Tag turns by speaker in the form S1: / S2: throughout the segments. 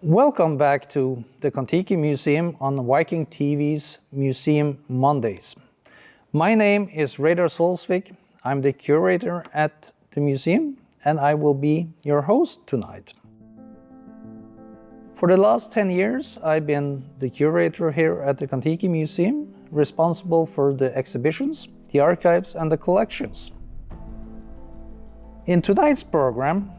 S1: Welcome back to the Kon-Tiki Museum on Viking.TV's Museum Mondays. My name is Reidar Solsvik. I'm the curator at the museum and I will be your host tonight. For the last 10 years, I've been the curator here at the Kon-Tiki Museum, responsible for the exhibitions, the archives and the collections. In tonight's program,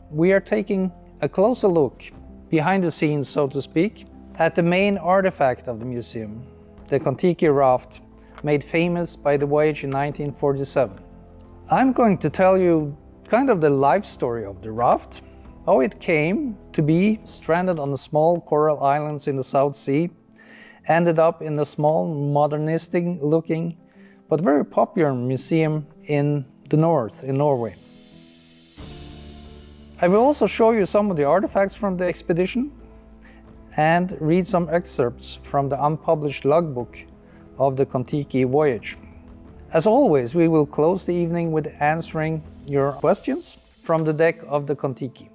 S1: we are taking a closer look behind the scenes, so to speak, at the main artifact of the museum, the Kon-Tiki raft, made famous by the voyage in 1947. I'm going to tell you kind of the life story of the raft, how it came to be stranded on the small coral islands in the South Sea, ended up in a small modernistic looking but very popular museum in the north, in Norway. I will also show you some of the artifacts from the expedition and read some excerpts from the unpublished logbook of the Kon-Tiki voyage. As always, we will close the evening with answering your questions from the deck of the Kon-Tiki.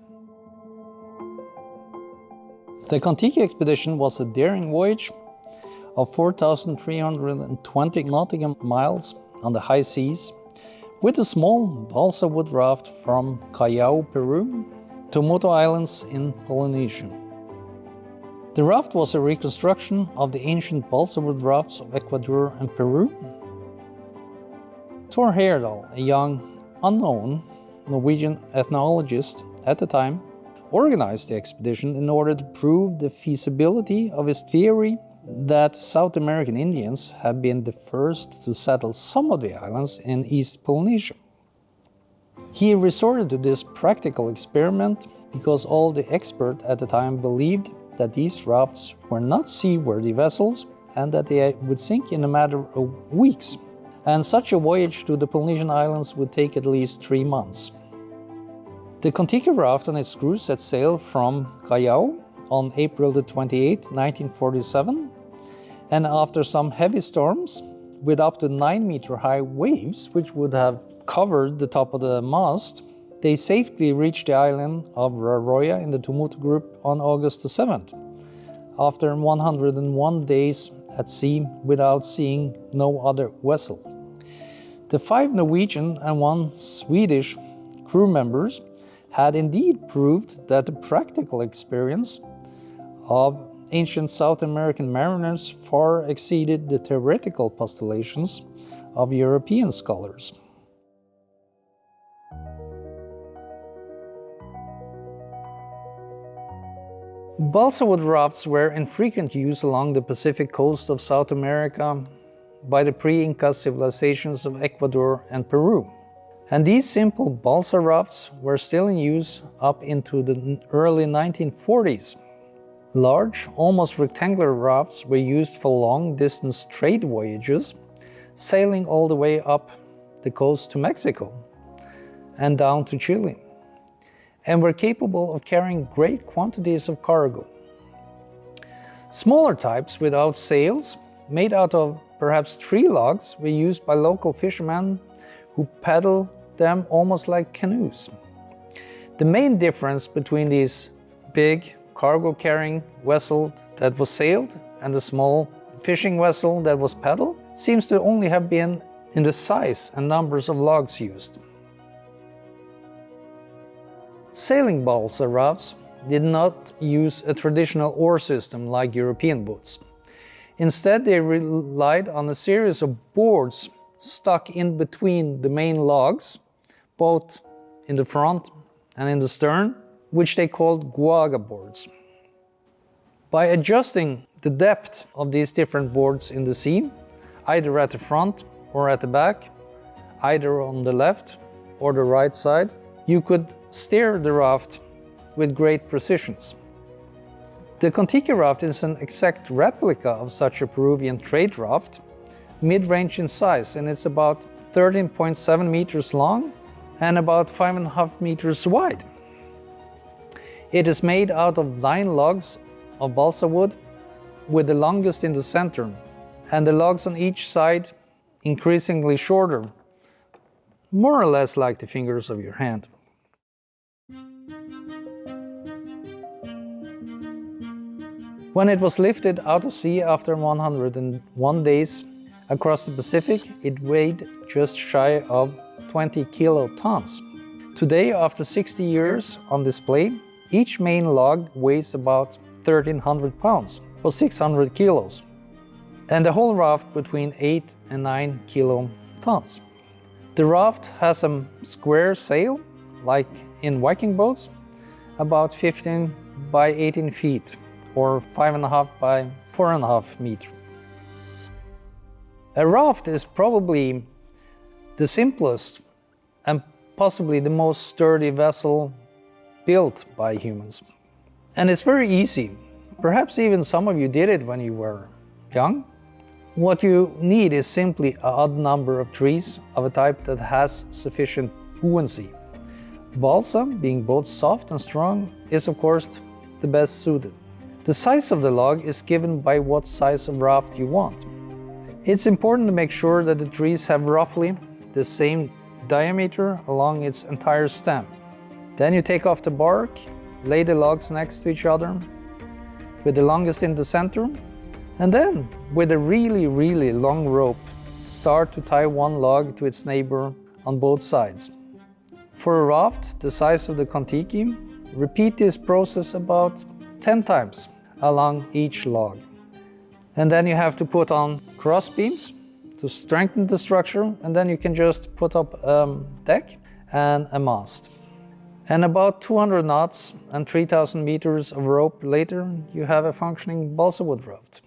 S1: The Kon-Tiki expedition was a daring voyage of 4,320 nautical miles on the high seas, with a small balsa wood raft from Callao, Peru, to Moto Islands in Polynesia. The raft was a reconstruction of the ancient balsa wood rafts of Ecuador and Peru. Thor Heyerdahl, a young, unknown Norwegian ethnologist at the time, organized the expedition in order to prove the feasibility of his theory that South American Indians had been the first to settle some of the islands in East Polynesia. He resorted to this practical experiment because all the experts at the time believed that these rafts were not seaworthy vessels and that they would sink in a matter of weeks, and such a voyage to the Polynesian islands would take at least 3 months. The Kon-Tiki raft and its crew set sail from Callao on April 28, 1947, and after some heavy storms with up to 9-meter high waves, which would have covered the top of the mast, they safely reached the island of Raroya in the Tuamotu group on August 7th, after 101 days at sea without seeing no other vessel. The 5 Norwegian and 1 Swedish crew members had indeed proved that the practical experience of ancient South American mariners far exceeded the theoretical postulations of European scholars. Balsa wood rafts were in frequent use along the Pacific coast of South America by the pre-Inca civilizations of Ecuador and Peru. And these simple balsa rafts were still in use up into the early 1940s. Large, almost rectangular rafts were used for long-distance trade voyages, sailing all the way up the coast to Mexico and down to Chile, and were capable of carrying great quantities of cargo. Smaller types without sails, made out of perhaps tree logs, were used by local fishermen who paddled them almost like canoes. The main difference between these big cargo-carrying vessel that was sailed and the small fishing vessel that was paddled seems to only have been in the size and numbers of logs used. Sailing balsa rafts did not use a traditional oar system like European boats. Instead, they relied on a series of boards stuck in between the main logs, both in the front and in the stern, which they called guaga boards. By adjusting the depth of these different boards in the sea, either at the front or at the back, either on the left or the right side, you could steer the raft with great precision. The Kon-Tiki raft is an exact replica of such a Peruvian trade raft, mid-range in size, and it's about 13.7 meters long and about 5.5 meters wide. It is made out of 9 logs of balsa wood, with the longest in the center, and the logs on each side increasingly shorter, more or less like the fingers of your hand. When it was lifted out of sea after 101 days across the Pacific, it weighed just shy of 20 kilotons. Today, after 60 years on display, each main log weighs about 1,300 pounds, or 600 kilos, and the whole raft between 8 and 9 kilotons. The raft has a square sail, like in Viking boats, about 15 by 18 feet, or 5.5 by 4.5 meters. A raft is probably the simplest and possibly the most sturdy vessel built by humans. And it's very easy. Perhaps even some of you did it when you were young. What you need is simply an odd number of trees of a type that has sufficient buoyancy. Balsa, being both soft and strong, is of course the best suited. The size of the log is given by what size of raft you want. It's important to make sure that the trees have roughly the same diameter along its entire stem. Then you take off the bark, lay the logs next to each other, with the longest in the center, and then, with a really long rope, start to tie one log to its neighbor on both sides. For a raft the size of the Kon-Tiki, repeat this process about 10 times along each log. And then you have to put on cross beams to strengthen the structure, and then you can just put up a deck and a mast. And about 200 knots and 3,000 meters of rope later, you have a functioning balsa wood raft.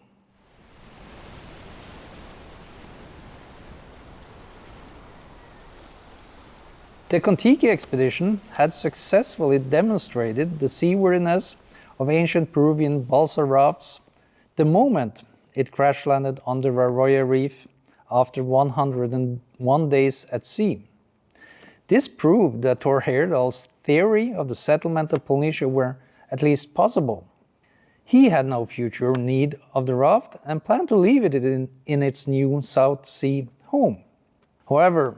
S1: The Kon-Tiki expedition had successfully demonstrated the seaworthiness of ancient Peruvian balsa rafts the moment it crash-landed on the Varroya Reef after 101 days at sea. This proved that Thor Heyerdahl's theory of the settlement of Polynesia were at least possible. He had no future need of the raft and planned to leave it in its new South Sea home. However,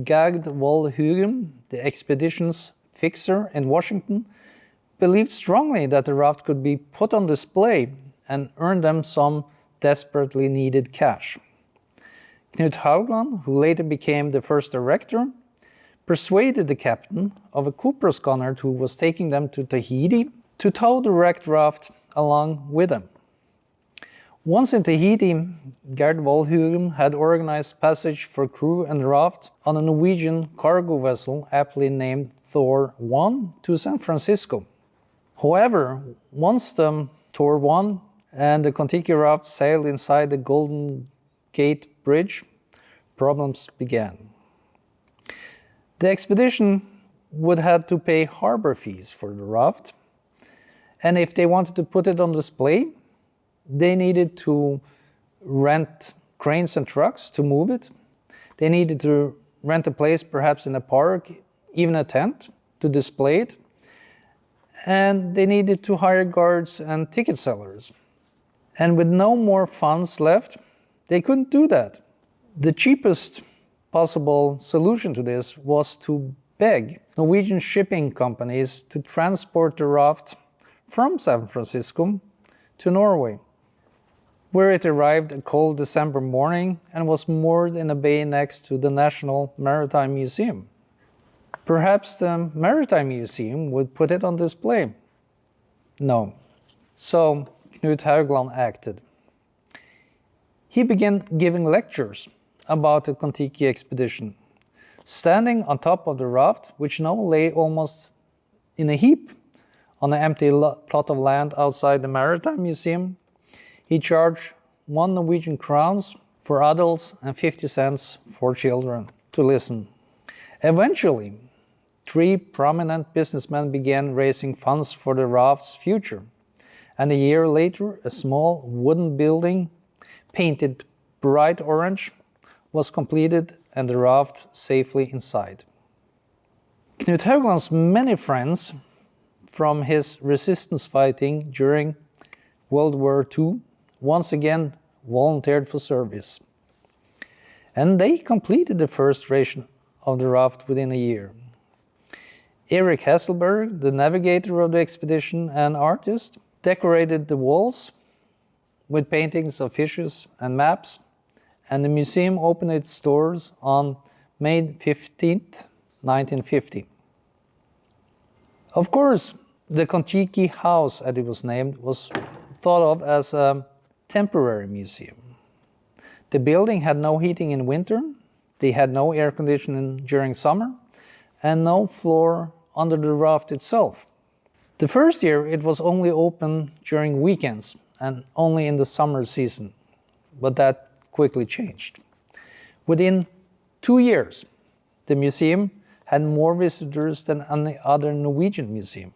S1: Gagd Wolhugen, the expedition's fixer in Washington, believed strongly that the raft could be put on display and earn them some desperately needed cash. Knut Haugland, who later became the first director, persuaded the captain of a Cooper schooner who was taking them to Tahiti to tow the wrecked raft along with them. Once in Tahiti, Gerd Wolhugen had organized passage for crew and raft on a Norwegian cargo vessel aptly named Thor I to San Francisco. However, once the Thor I and the Kon-Tiki raft sailed inside the Golden Gate Bridge, problems began. The expedition would have to pay harbor fees for the raft, and if they wanted to put it on display, they needed to rent cranes and trucks to move it. They needed to rent a place, perhaps in a park, even a tent, to display it. And they needed to hire guards and ticket sellers. And with no more funds left, they couldn't do that. The cheapest possible solution to this was to beg Norwegian shipping companies to transport the raft from San Francisco to Norway, where it arrived a cold December morning and was moored in a bay next to the National Maritime Museum. Perhaps the Maritime Museum would put it on display. No. So Knut Haugland acted. He began giving lectures about the Kon-Tiki expedition, standing on top of the raft, which now lay almost in a heap on an empty plot of land outside the Maritime Museum. He charged 1 Norwegian crowns for adults and 50 cents for children to listen. Eventually, 3 prominent businessmen began raising funds for the raft's future, and a year later, a small wooden building painted bright orange was completed and the raft safely inside. Knut Haugland's many friends from his resistance fighting during World War II once again volunteered for service. And they completed the first ration of the raft within a year. Erik Hesselberg, the navigator of the expedition and artist, decorated the walls with paintings of fishes and maps, and the museum opened its doors on May 15th, 1950. Of course, the Kon-Tiki house, as it was named, was thought of as a temporary museum. The building had no heating in winter, they had no air conditioning during summer, and no floor under the raft itself. The first year it was only open during weekends and only in the summer season, but that quickly changed. Within 2 years, the museum had more visitors than any other Norwegian museum.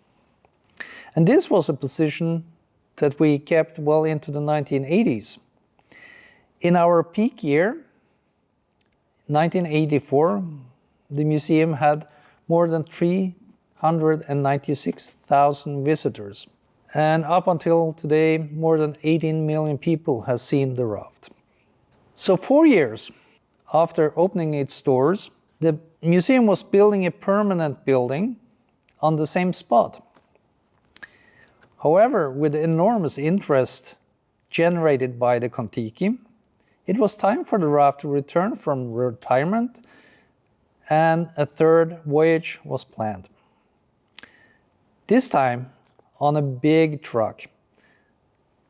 S1: And this was a position that we kept well into the 1980s. In our peak year, 1984, the museum had more than 396,000 visitors. And up until today, more than 18 million people have seen the raft. So 4 years after opening its doors, the museum was building a permanent building on the same spot. However, with the enormous interest generated by the Kon-Tiki, it was time for the raft to return from retirement, and a third voyage was planned. This time on a big truck.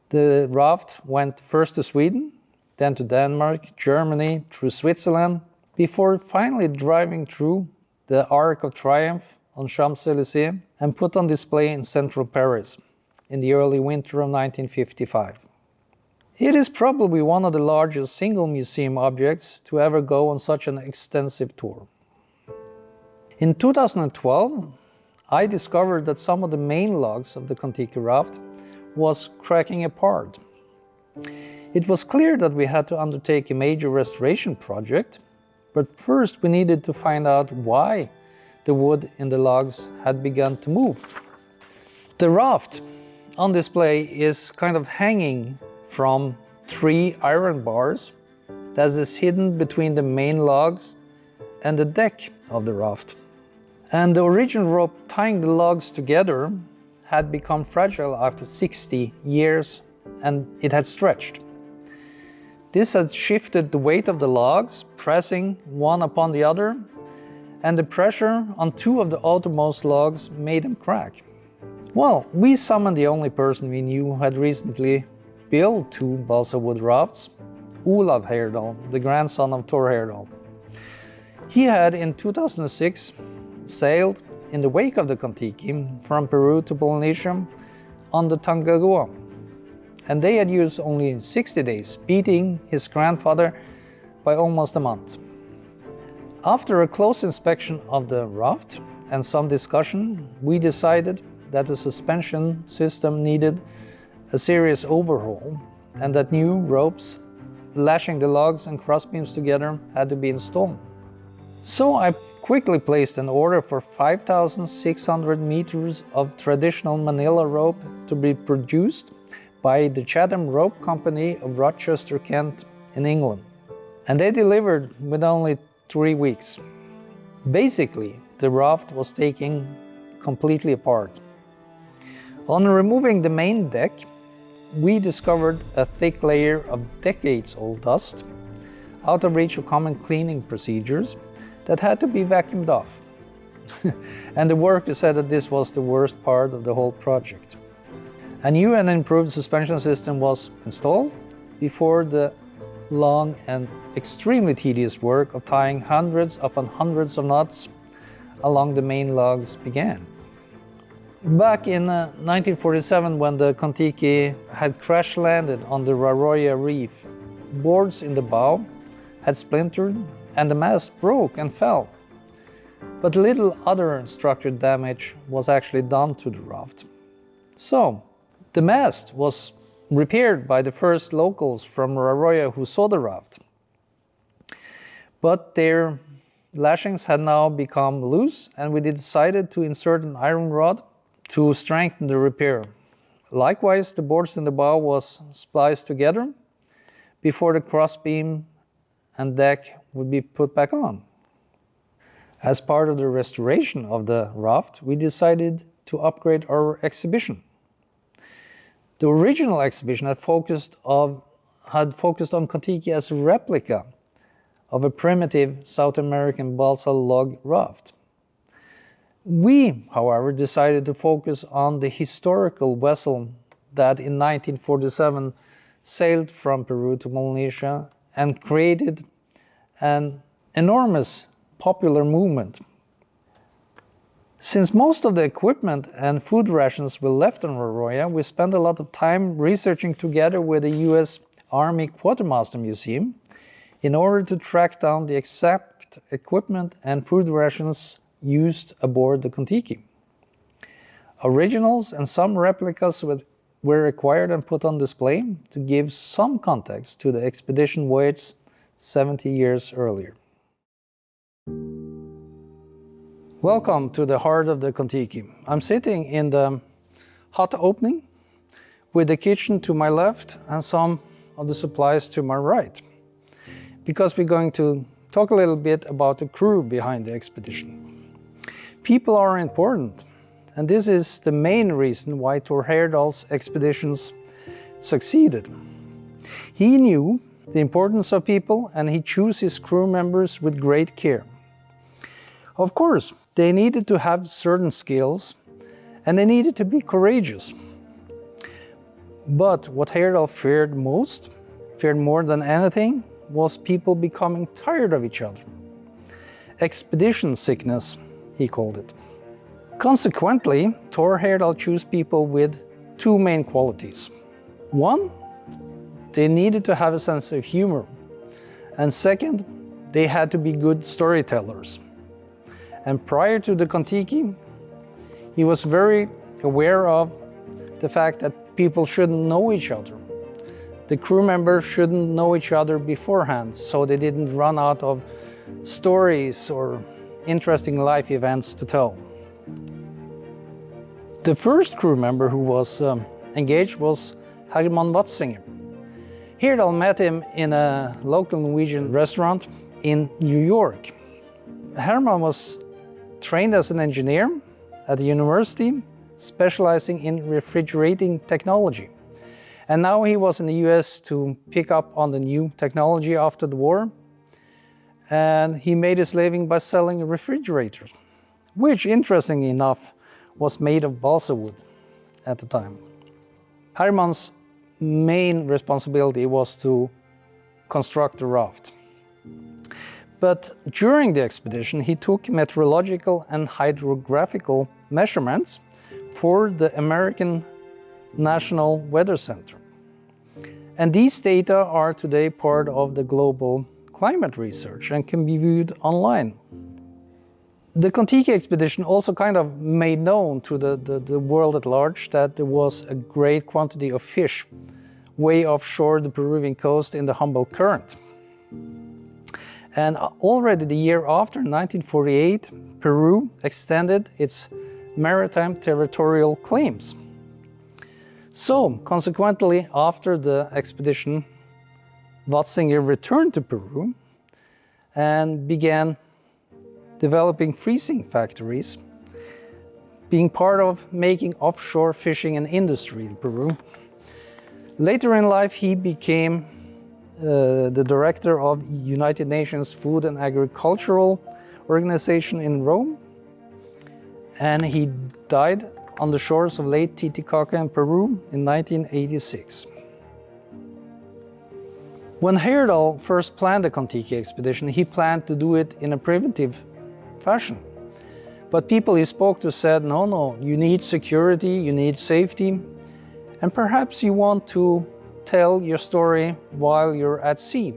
S1: The raft went first to Sweden, then to Denmark, Germany, through Switzerland, before finally driving through the Arc of Triumph on Champs-Élysées and put on display in central Paris in the early winter of 1955. It is probably one of the largest single museum objects to ever go on such an extensive tour. In 2012, I discovered that some of the main logs of the Kon-Tiki raft was cracking apart. It was clear that we had to undertake a major restoration project, but first we needed to find out why the wood in the logs had begun to move. The raft on display is kind of hanging from 3 iron bars that is hidden between the main logs and the deck of the raft. And the original rope tying the logs together had become fragile after 60 years, and it had stretched. This had shifted the weight of the logs, pressing one upon the other, and the pressure on 2 of the outermost logs made them crack. Well, we summoned the only person we knew who had recently built 2 balsa wood rafts, Thor Heyerdahl, the grandson of Thor Heyerdahl. He had in 2006 sailed in the wake of the Kon-Tiki from Peru to Polynesia on the Tangaroa, and they had used only 60 days, beating his grandfather by almost a month. After a close inspection of the raft and some discussion, we decided that the suspension system needed a serious overhaul and that new ropes lashing the logs and crossbeams together had to be installed. So I quickly placed an order for 5,600 meters of traditional Manila rope to be produced by the Chatham Rope Company of Rochester, Kent in England. And they delivered with only 3 weeks. Basically, the raft was taken completely apart. On removing the main deck, we discovered a thick layer of decades-old dust, out of reach of common cleaning procedures, that had to be vacuumed off. And the worker said that this was the worst part of the whole project. A new and improved suspension system was installed before the long and extremely tedious work of tying hundreds upon hundreds of knots along the main logs began. Back in 1947, when the Kon-Tiki had crash-landed on the Raroya Reef, boards in the bow had splintered and the mast broke and fell. But little other structural damage was actually done to the raft. So, the mast was repaired by the first locals from Raroya who saw the raft. But their lashings had now become loose, and we decided to insert an iron rod to strengthen the repair. Likewise, the boards in the bow was spliced together before the crossbeam and deck would be put back on. As part of the restoration of the raft, we decided to upgrade our exhibition. The original exhibition had focused on Kon-Tiki as a replica of a primitive South American balsa log raft. We, however, decided to focus on the historical vessel that in 1947 sailed from Peru to Melanesia and created an enormous popular movement. Since most of the equipment and food rations were left on Roya, we spent a lot of time researching together with the US Army Quartermaster Museum in order to track down the exact equipment and food rations used aboard the Kon-Tiki. Originals and some replicas were acquired and put on display to give some context to the expedition voyage 70 years earlier. Welcome to the heart of the Kon-Tiki. I'm sitting in the hut opening with the kitchen to my left and some of the supplies to my right, because we're going to talk a little bit about the crew behind the expedition. People are important, and this is the main reason why Thor Heyerdahl's expeditions succeeded. He knew the importance of people, and he chose his crew members with great care. Of course, they needed to have certain skills, and they needed to be courageous. But what Heyerdahl feared more than anything, was people becoming tired of each other. Expedition sickness, he called it. Consequently, Thor Heyerdahl chose people with two main qualities. One, they needed to have a sense of humor. And second, they had to be good storytellers. And prior to the Kon-Tiki, he was very aware of the fact that people shouldn't know each other. The crew members shouldn't know each other beforehand, so they didn't run out of stories or interesting life events to tell. The first crew member who was engaged was Herman Watzinger. Heyerdahl met him in a local Norwegian restaurant in New York. Herman was trained as an engineer at the university, specializing in refrigerating technology. And now he was in the US to pick up on the new technology after the war. And he made his living by selling refrigerators, which, interestingly enough, was made of balsa wood at the time. Herman's main responsibility was to construct the raft. But during the expedition, he took meteorological and hydrographical measurements for the American National Weather Center. And these data are today part of the global climate research and can be viewed online. The Kon-Tiki expedition also kind of made known to the world at large that there was a great quantity of fish way offshore the Peruvian coast in the Humboldt Current. And already the year after, 1948, Peru extended its maritime territorial claims. So, consequently, after the expedition, Watzinger returned to Peru and began developing freezing factories, being part of making offshore fishing an industry in Peru. Later in life, he became the director of United Nations Food and Agricultural Organization in Rome, and he died on the shores of Lake Titicaca in Peru in 1986. When Heyerdahl first planned the Kon-Tiki expedition, he planned to do it in a preventive fashion. But people he spoke to said, no, you need security, you need safety, and perhaps you want to tell your story while you're at sea.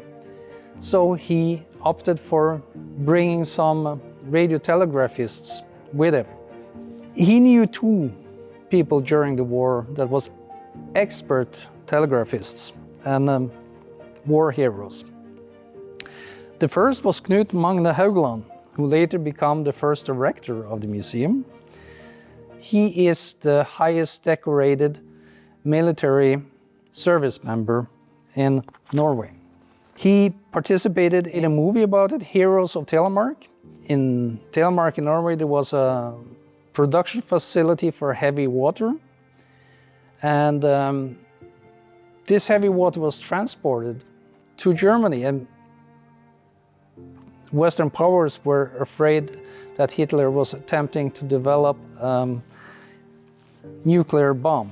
S1: So he opted for bringing some radiotelegraphists with him. He knew two people during the war that was expert telegraphists and war heroes. The first was Knut Magne Haugland, who later became the first director of the museum. He is the highest decorated military service member in Norway. He participated in a movie about it, Heroes of Telemark. In Telemark in Norway, there was a production facility for heavy water, And this heavy water was transported to Germany, and Western powers were afraid that Hitler was attempting to develop nuclear bomb.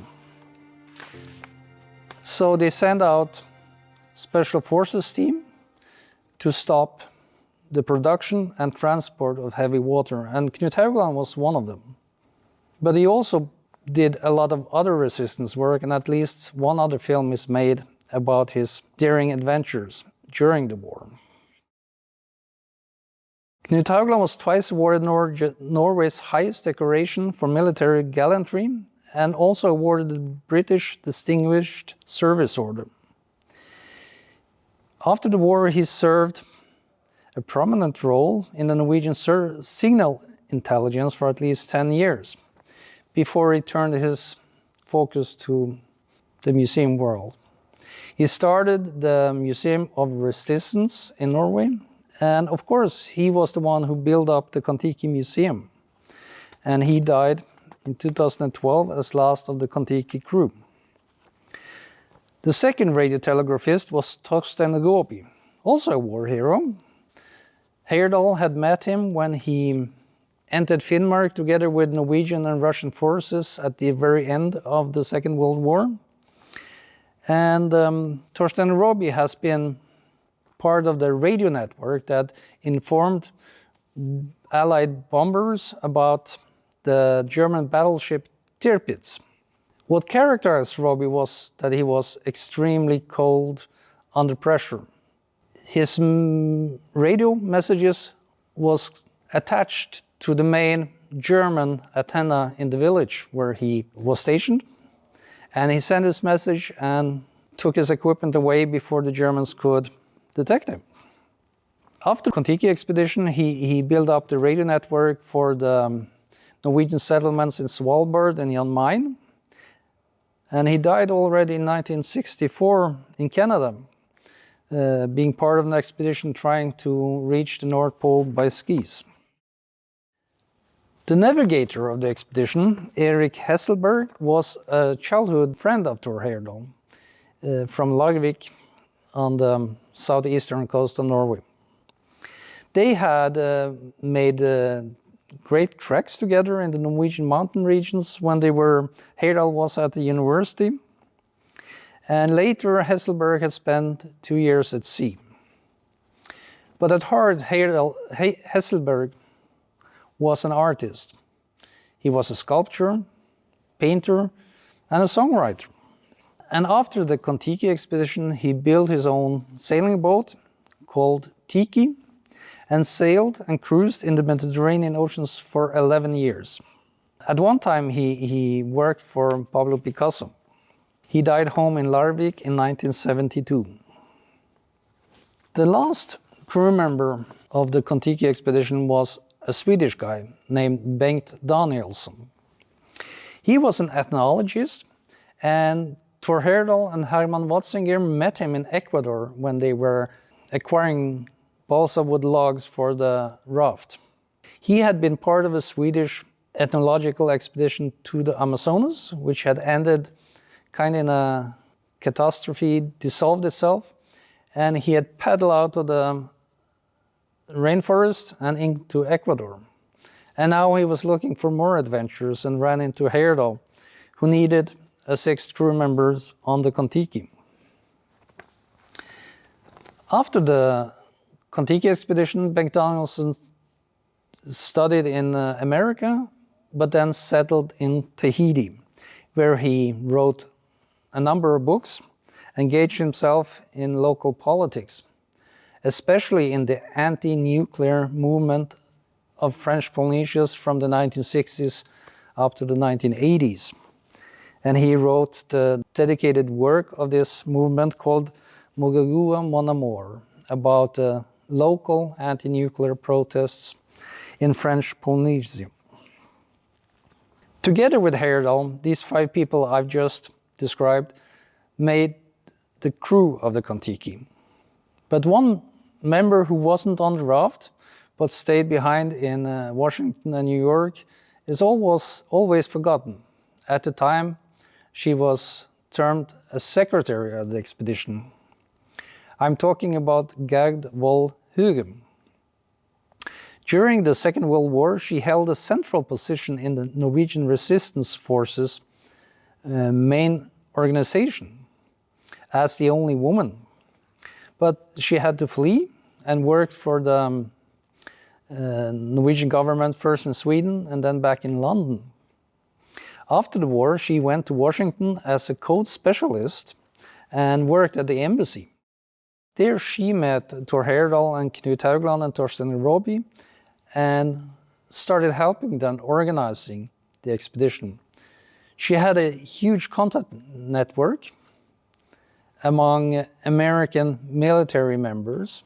S1: So they sent out special forces team to stop the production and transport of heavy water, and Knut Heyerdahl was one of them. But he also did a lot of other resistance work, and at least one other film is made about his daring adventures during the war. Knut Heyerdahl was twice awarded Norway's highest decoration for military gallantry, and also awarded the British Distinguished Service Order. After the war, he served a prominent role in the Norwegian signal intelligence for at least 10 years, before he turned his focus to the museum world. He started the Museum of Resistance in Norway, and of course he was the one who built up the Kon-Tiki Museum, and he died in 2012 as last of the Kon-Tiki crew. The second radiotelegraphist was Thorstein Råby, also a war hero. Heyerdahl had met him when he entered Finnmark together with Norwegian and Russian forces at the very end of the Second World War. And Thorstein Råby has been part of the radio network that informed Allied bombers about the German battleship Tirpitz. What characterized Råby was that he was extremely cold under pressure. His radio messages was attached to the main German antenna in the village where he was stationed, and he sent his message and took his equipment away before the Germans could detect him. After the Kon-Tiki expedition, he built up the radio network for the Norwegian settlements in Svalbard and Jan Mayen, and he died already in 1964 in Canada, being part of an expedition trying to reach the North Pole by skis. The navigator of the expedition, Erik Hesselberg, was a childhood friend of Thor Heyerdahl from Larvik on the southeastern coast of Norway. They had made great treks together in the Norwegian mountain regions when Heyerdahl was at the university. And later, Hesselberg had spent 2 years at sea. But at heart, Hesselberg was an artist. He was a sculptor, painter, and a songwriter. And after the Kon-Tiki expedition, he built his own sailing boat called Tiki, and sailed and cruised in the Mediterranean oceans for 11 years. At one time, he worked for Pablo Picasso. He died home in Larvik in 1972. The last crew member of the Kon-Tiki expedition was a Swedish guy named Bengt Danielsson. He was an ethnologist, and Thor Heyerdahl and Herman Watzinger met him in Ecuador when they were acquiring balsa wood logs for the raft. He had been part of a Swedish ethnological expedition to the Amazonas, which had ended kind of in a catastrophe, dissolved itself, and he had paddled out of the rainforest and into Ecuador. And now he was looking for more adventures and ran into Heyerdahl, who needed a 6th crew member on the Kon-Tiki. After the Kon-Tiki expedition, Bengt Danielsson studied in America, but then settled in Tahiti, where he wrote a number of books, engaged himself in local politics, especially in the anti-nuclear movement of French Polynesians from the 1960s up to the 1980s. And he wrote the dedicated work of this movement called Mogagua Mon Amour, about local anti-nuclear protests in French Polynesia. Together with Heyerdahl, these 5 people I've just described made the crew of the Kon-Tiki. But one member who wasn't on the raft, but stayed behind in Washington and New York, is always forgotten. At the time, she was termed a secretary of the expedition. I'm talking about Gerd Vold Hugem. During the Second World War, she held a central position in the Norwegian Resistance Forces main organization as the only woman. But she had to flee and worked for the Norwegian government, first in Sweden and then back in London. After the war, she went to Washington as a code specialist and worked at the embassy. There she met Thor Heyerdahl and Knut Haugland and Torstein Roby and started helping them organizing the expedition. She had a huge contact network among American military members,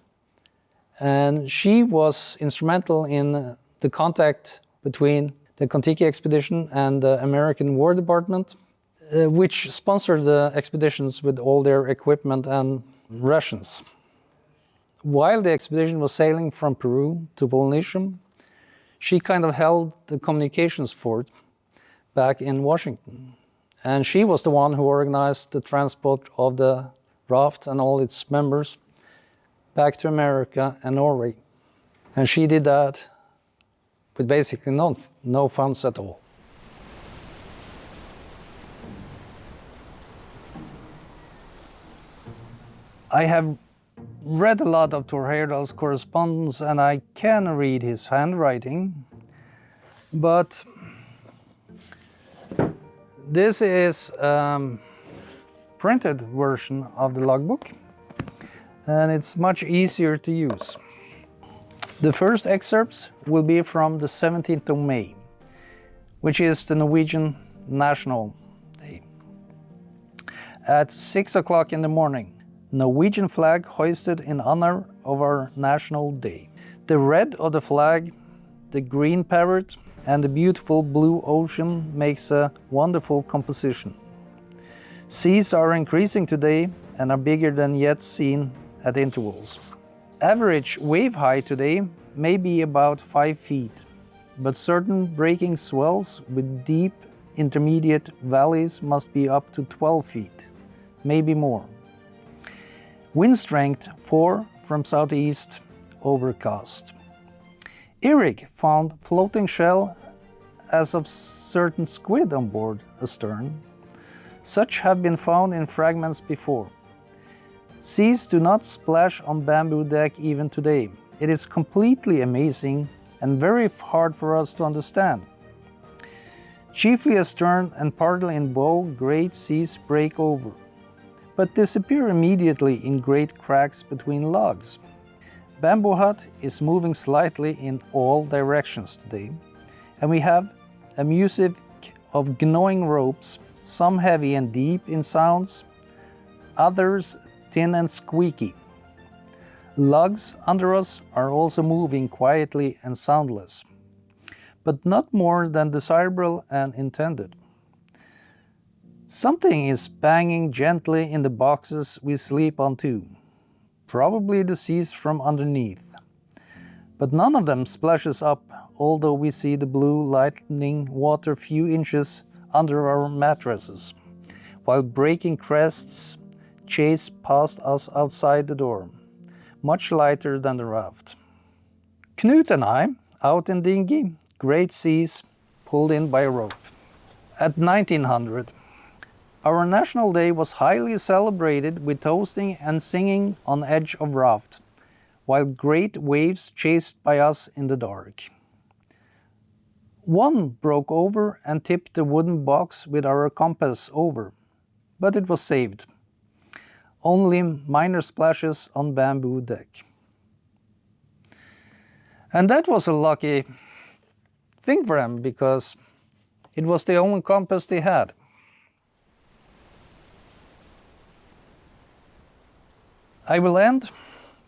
S1: and she was instrumental in the contact between the Kon-Tiki expedition and the American War Department, which sponsored the expeditions with all their equipment and rations. While the expedition was sailing from Peru to Polynesia, she kind of held the communications fort back in Washington. And she was the one who organized the transport of the raft and all its members back to America and Norway. And she did that with basically no funds at all. I have read a lot of Thor Heyerdahl's correspondence and I can read his handwriting, but this is a printed version of the logbook and it's much easier to use. The first excerpts will be from the 17th of May, which is the Norwegian National Day. At 6 o'clock in the morning, Norwegian flag hoisted in honor of our national day. The red of the flag, the green parrot, and the beautiful blue ocean makes a wonderful composition. Seas are increasing today and are bigger than yet seen at intervals. Average wave height today may be about 5 feet, but certain breaking swells with deep intermediate valleys must be up to 12 feet, maybe more. Wind strength 4 from southeast, overcast. Erik found floating shell as of certain squid on board astern. Such have been found in fragments before. Seas do not splash on bamboo deck even today. It is completely amazing and very hard for us to understand. Chiefly astern and partly in bow, great seas break over, but disappear immediately in great cracks between logs. Bamboo hut is moving slightly in all directions today, and we have a music of gnawing ropes, some heavy and deep in sounds, others thin and squeaky. Logs under us are also moving quietly and soundless, but not more than desirable and intended. Something is banging gently in the boxes we sleep on too, probably the seas from underneath. But none of them splashes up, although we see the blue lightning water few inches under our mattresses, while breaking crests chase past us outside the door, much lighter than the raft. Knut and I, out in dinghy, great seas, pulled in by a rope. At 1900, our National Day was highly celebrated with toasting and singing on edge of raft, while great waves chased by us in the dark. One broke over and tipped the wooden box with our compass over, but it was saved. Only minor splashes on bamboo deck. And that was a lucky thing for them, because it was the only compass they had. I will end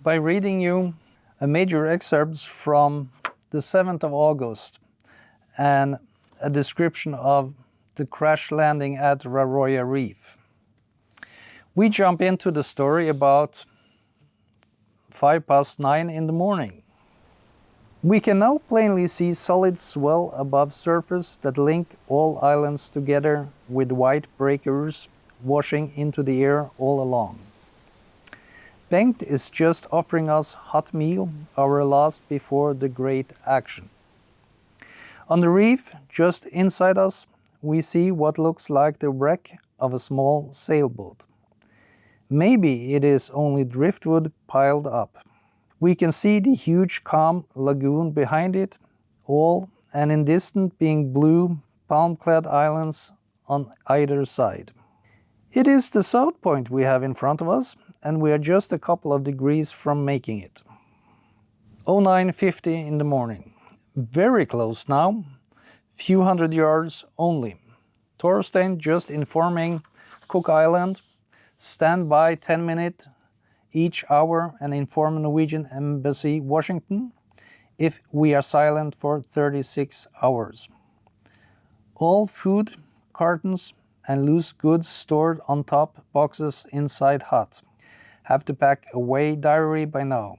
S1: by reading you a major excerpts from the 7th of August and a description of the crash landing at Raroya Reef. We jump into the story about 9:05 in the morning. We can now plainly see solid swell above surface that link all islands together with white breakers washing into the air all along. Bengt is just offering us hot meal, our last before the great action. On the reef, just inside us, we see what looks like the wreck of a small sailboat. Maybe it is only driftwood piled up. We can see the huge calm lagoon behind it all, and in distant being blue, palm-clad islands on either side. It is the south point we have in front of us, and we are just a couple of degrees from making it. 09:50 in the morning. Very close now, few hundred yards only. Torstein just informing Cook Island, stand by 10 minutes each hour and inform Norwegian Embassy, Washington, if we are silent for 36 hours. All food, cartons, and loose goods stored on top boxes inside hut. Have to pack away diary by now.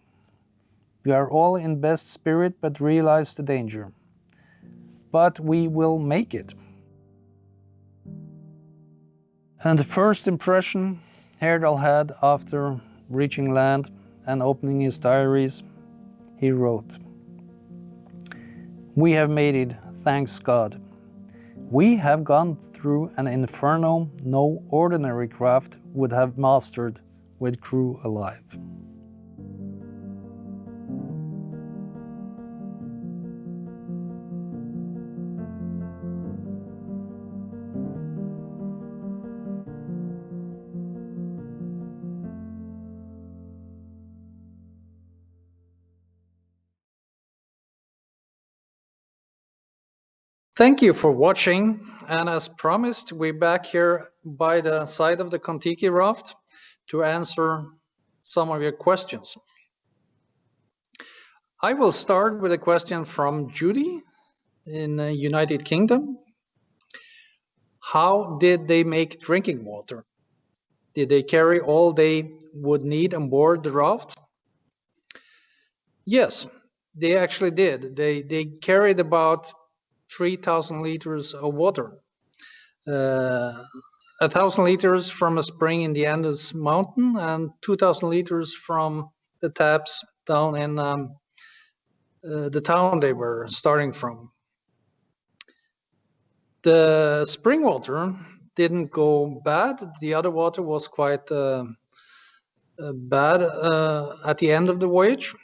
S1: We are all in best spirit but realize the danger. But we will make it. And the first impression Heyerdahl had after reaching land and opening his diaries, he wrote, "We have made it, thanks God. We have gone through an inferno no ordinary craft would have mastered with crew alive." Thank you for watching, and as promised, we're back here by the side of the Kon-Tiki raft to answer some of your questions. I will start with a question from Judy in the United Kingdom. How did they make drinking water? Did they carry all they would need on board the raft? Yes, they actually did. They carried about 3,000 liters of water. 1,000 liters from a spring in the Andes mountain and 2,000 liters from the taps down in the town they were starting from. The spring water didn't go bad. The other water was quite bad at the end of the voyage.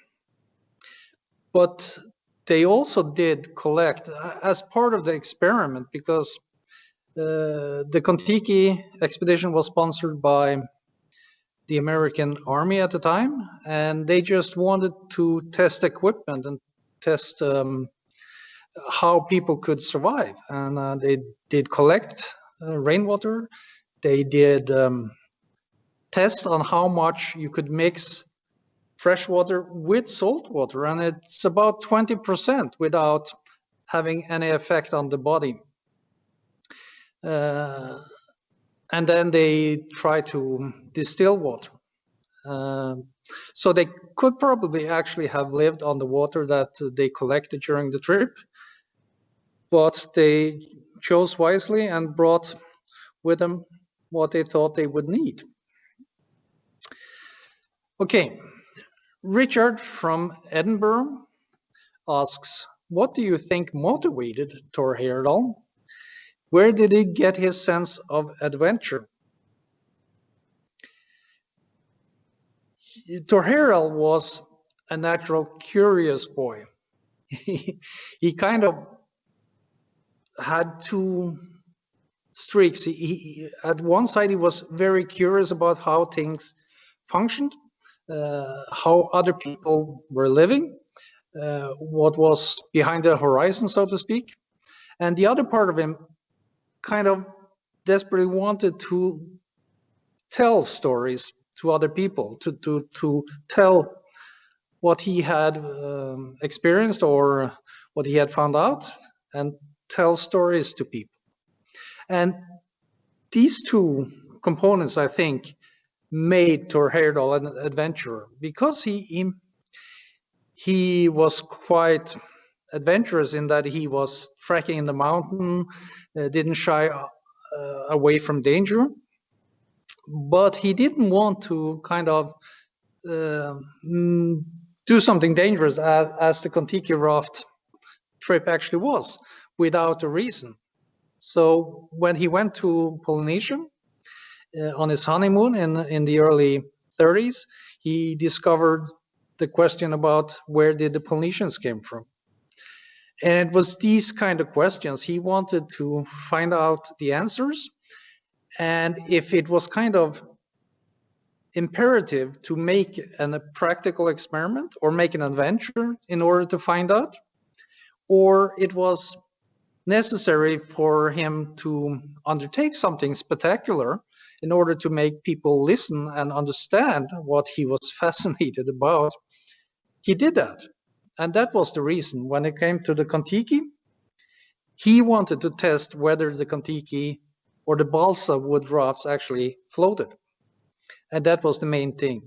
S1: But they also did collect as part of the experiment, because the Kon-Tiki expedition was sponsored by the American Army at the time, and they just wanted to test equipment and test how people could survive. And they did collect rainwater. They did tests on how much you could mix fresh water with salt water, and it's about 20% without having any effect on the body. And then they try to distill water. So they could probably actually have lived on the water that they collected during the trip, but they chose wisely and brought with them what they thought they would need. Okay, Richard from Edinburgh asks, what do you think motivated Thor Heyerdahl? Where did he get his sense of adventure? Thor Heyerdahl was a natural curious boy. He kind of had two streaks. At one side, he was very curious about how things functioned, how other people were living, what was behind the horizon, so to speak. And the other part of him kind of desperately wanted to tell stories to other people, to tell what he had experienced or what he had found out, and tell stories to people. And these two components, I think, made Thor Heyerdahl an adventurer, because he he was quite adventurous in that he was trekking in the mountain, didn't shy away from danger, but he didn't want to kind of do something dangerous as the Kon-Tiki raft trip actually was, without a reason. So when he went to Polynesia on his honeymoon in the early 30s, he discovered the question about where did the Polynesians came from. And it was these kind of questions he wanted to find out the answers. And if it was kind of imperative to make a practical experiment or make an adventure in order to find out, or it was necessary for him to undertake something spectacular in order to make people listen and understand what he was fascinated about, he did that. And that was the reason. When it came to the Kon-Tiki, he wanted to test whether the Kon-Tiki or the balsa wood rafts actually floated. And that was the main thing.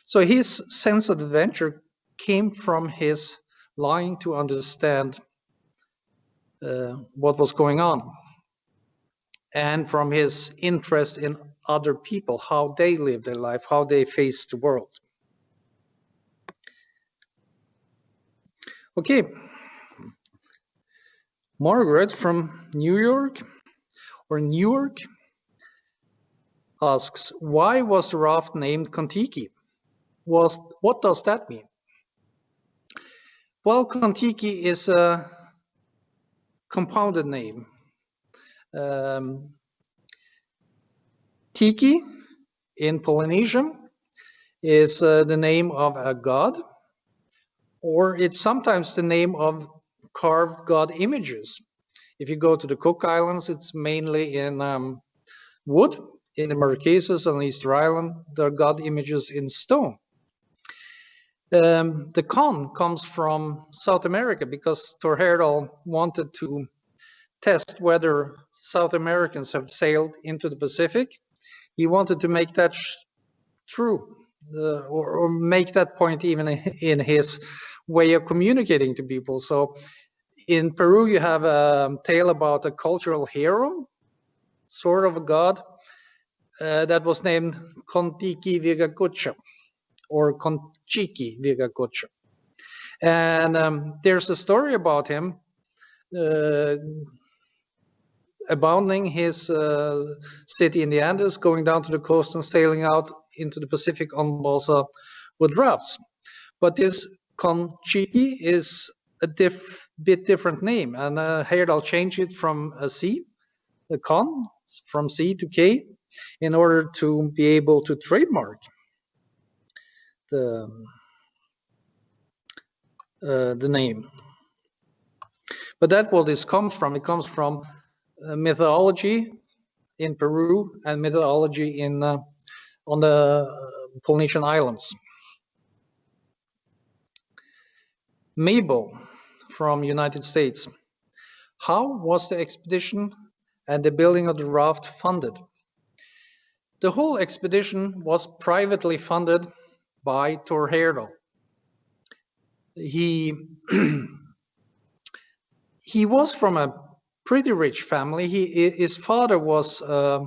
S1: So his sense of adventure came from his longing to understand what was going on, and from his interest in other people, how they live their life, how they face the world. Okay, Margaret from New York asks, why was the raft named Kon-Tiki? What does that mean? Well, Kon-Tiki is a compounded name. Tiki in Polynesian is the name of a god, or it's sometimes the name of carved god images. If you go to the Cook Islands, it's mainly in wood. In the Marquesas on Easter Island, there are god images in stone. The Kon comes from South America because Thor Heyerdahl wanted to test whether South Americans have sailed into the Pacific. He wanted to make that true, or make that point even in his way of communicating to people. So in Peru, you have a tale about a cultural hero, sort of a god, that was named Kon-Tiki Museum, or Kon-Tiki Museum. And there's a story about him abandoning his city in the Andes, going down to the coast and sailing out into the Pacific on balsa wood rafts. But this Kon-Tiki is a bit different name, and Heyerdahl changed it from a C, the Kon, from C to K, in order to be able to trademark the name. But that's what this comes from. It comes from mythology in Peru and mythology in on the Polynesian islands. Mabel from United States. How was the expedition and the building of the raft funded? The whole expedition was privately funded by Thor Heyerdahl. He was from a pretty rich family. His father was a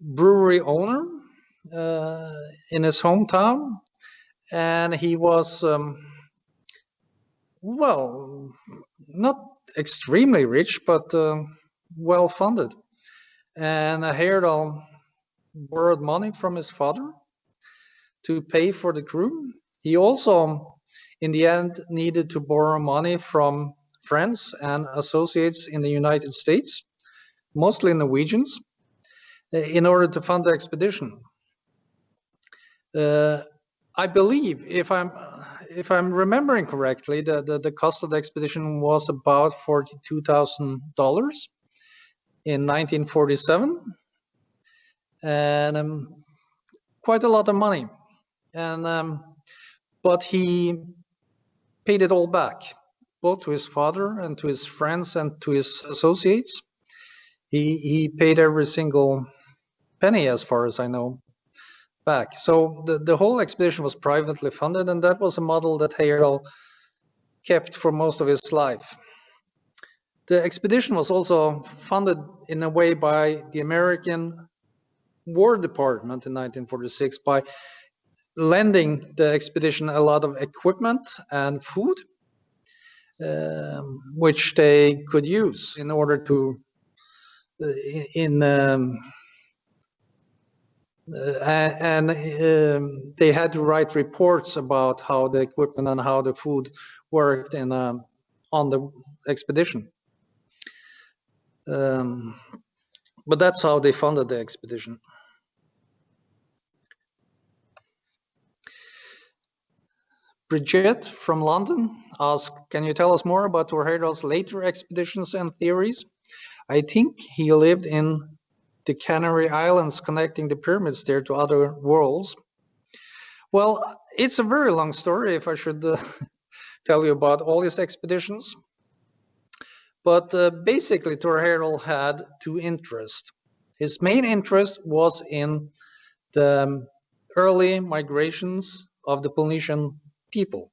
S1: brewery owner in his hometown, and he was well, not extremely rich, but well funded. And Heyerdahl borrowed money from his father to pay for the crew. He also, in the end, needed to borrow money from friends and associates in the United States, mostly Norwegians, in order to fund the expedition. I believe, if I'm remembering correctly, the cost of the expedition was about $42,000 in 1947, and quite a lot of money. And but he paid it all back, both to his father and to his friends and to his associates. He paid every single penny, as far as I know, back. So the whole expedition was privately funded, and that was a model that Heyerdahl kept for most of his life. The expedition was also funded in a way by the American War Department in 1946 by lending the expedition a lot of equipment and food, which they could use in order to they had to write reports about how the equipment and how the food worked on the expedition. But that's how they funded the expedition. Bridget from London asked, can you tell us more about Thor Heyerdahl's later expeditions and theories? I think he lived in the Canary Islands, connecting the pyramids there to other worlds. Well, it's a very long story if I should tell you about all his expeditions. But basically, Thor Heyerdahl had two interests. His main interest was in the early migrations of the Polynesian people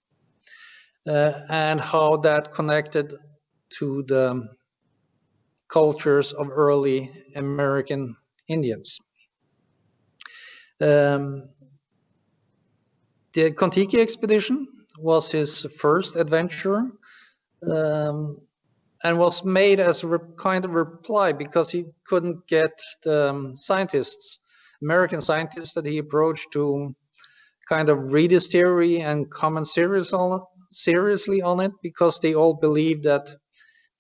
S1: and how that connected to the cultures of early American Indians. The Kon-Tiki expedition was his first adventure and was made as a kind of reply because he couldn't get the scientists, American scientists that he approached to kind of read his theory and comment seriously on it, because they all believed that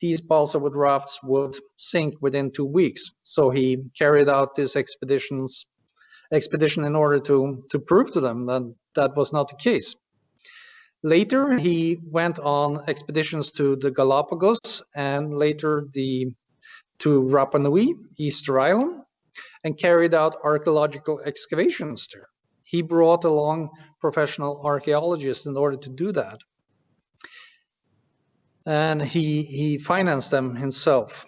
S1: these balsa wood rafts would sink within 2 weeks. So he carried out this expedition in order to prove to them that that was not the case. Later, he went on expeditions to the Galapagos and later to Rapa Nui, Easter Island, and carried out archaeological excavations there. He brought along professional archaeologists in order to do that. And he financed them himself.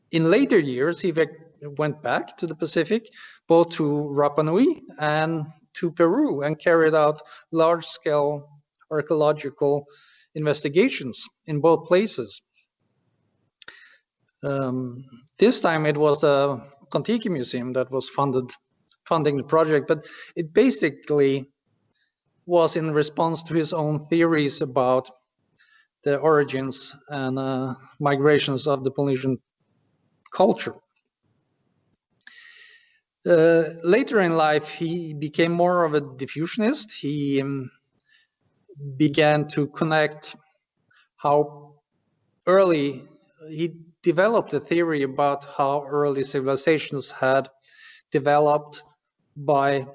S1: In later years, he went back to the Pacific, both to Rapa Nui and to Peru, and carried out large-scale archaeological investigations in both places. This time it was the Kon-Tiki Museum that was funding the project, but it basically was in response to his own theories about the origins and migrations of the Polynesian culture. Later in life, he became more of a diffusionist. He began to connect how early, he developed a theory about how early civilizations had developed by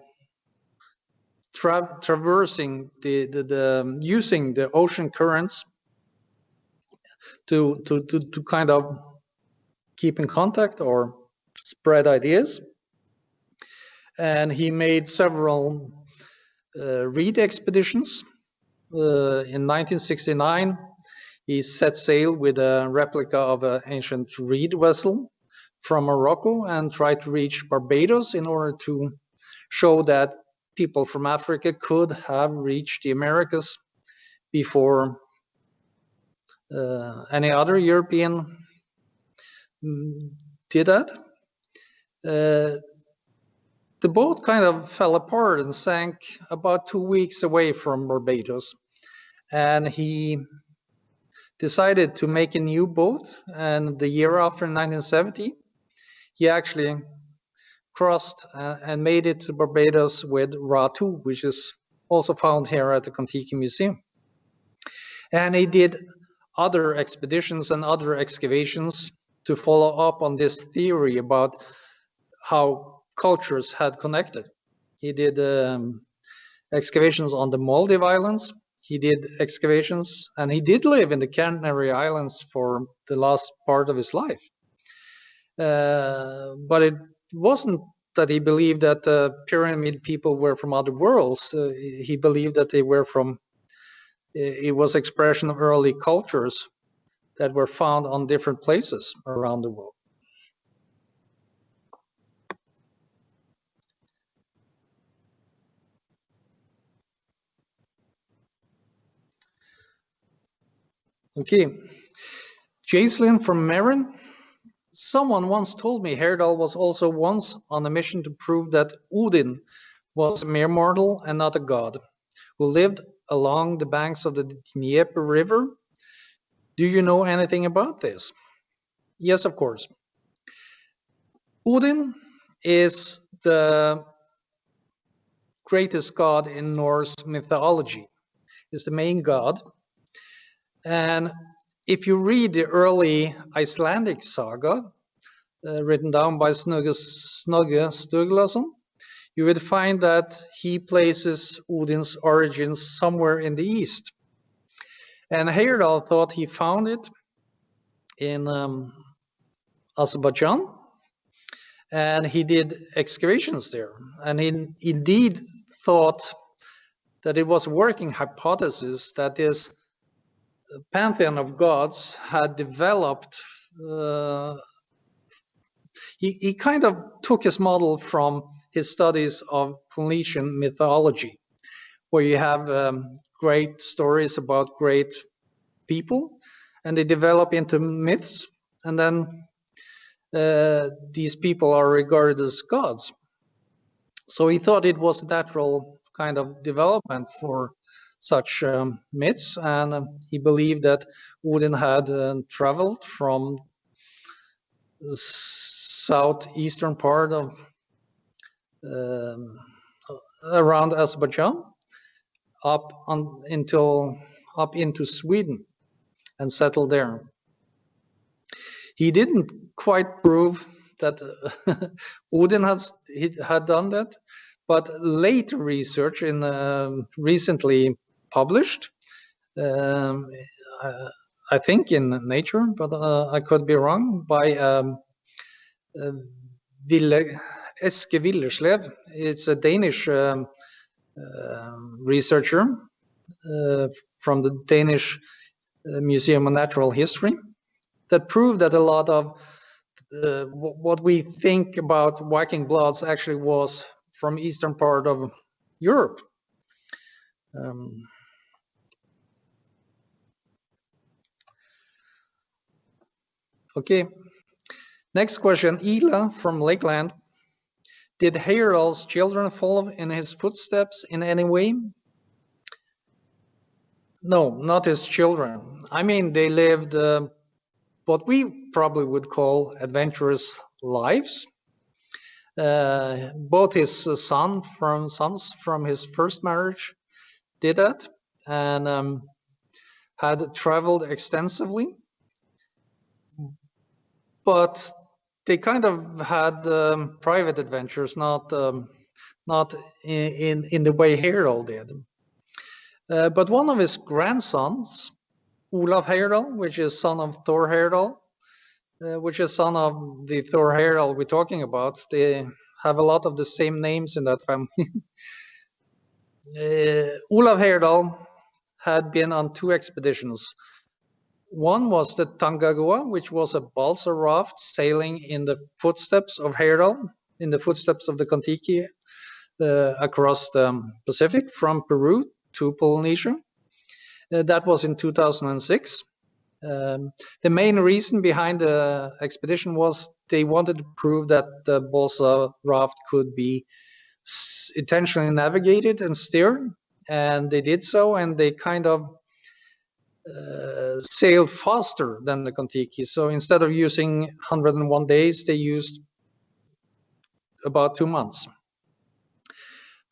S1: traversing using the ocean currents to kind of keep in contact or spread ideas. And he made several reed expeditions. In 1969, he set sail with a replica of an ancient reed vessel from Morocco and tried to reach Barbados in order to show that people from Africa could have reached the Americas before any other European did that. The boat kind of fell apart and sank about 2 weeks away from Barbados, and he decided to make a new boat. And the year after, 1970, he actually crossed and made it to Barbados with Ra-2, which is also found here at the Kon-Tiki Museum. And he did other expeditions and other excavations to follow up on this theory about how cultures had connected. He did excavations on the Maldive Islands. He did excavations, and he did live in the Canary Islands for the last part of his life. But it wasn't that he believed that the pyramid people were from other worlds. He believed that they were from, it was expression of early cultures that were found on different places around the world. Okay, Jaislyn from Marin. Someone once told me Heyerdahl was also once on a mission to prove that Odin was a mere mortal and not a god, who lived along the banks of the Dnieper River. Do you know anything about this? Yes, of course. Odin is the greatest god in Norse mythology. He's the main god. And if you read the early Icelandic saga, written down by Snorri Sturluson, you would find that he places Odin's origins somewhere in the east. And Heyerdahl thought he found it in Azerbaijan, and he did excavations there. And he indeed thought that it was a working hypothesis that this pantheon of gods had developed. He kind of took his model from his studies of Polynesian mythology, where you have great stories about great people, and they develop into myths, and then these people are regarded as gods. So he thought it was a natural kind of development for such myths, and he believed that Odin had traveled from the southeastern part of around Azerbaijan up into Sweden and settled there. He didn't quite prove that Odin had done that, but later research in recently published, I think in Nature, but I could be wrong, by Eske Willerslev. It's a Danish researcher from the Danish Museum of Natural History, that proved that a lot of what we think about Viking bloods actually was from eastern part of Europe. Okay, next question, Ela from Lakeland. Did Heyerdahl's children follow in his footsteps in any way? No, not his children. I mean, they lived what we probably would call adventurous lives. Both his sons from his first marriage did that, and had traveled extensively, but they kind of had private adventures, not in the way Heyerdahl did. But one of his grandsons, Olav Heyerdahl, which is son of Thor Heyerdahl, which is son of the Thor Heyerdahl we're talking about. They have a lot of the same names in that family. Olav Heyerdahl had been on 2 expeditions. One was the Tangaroa, which was a balsa raft sailing in the footsteps of Heyerdahl, in the footsteps of the Kon-Tiki, across the Pacific from Peru to Polynesia. That was in 2006. The main reason behind the expedition was they wanted to prove that the balsa raft could be intentionally navigated and steered, and they did so, and they kind of sailed faster than the Kon-Tiki. So instead of using 101 days, they used about 2 months.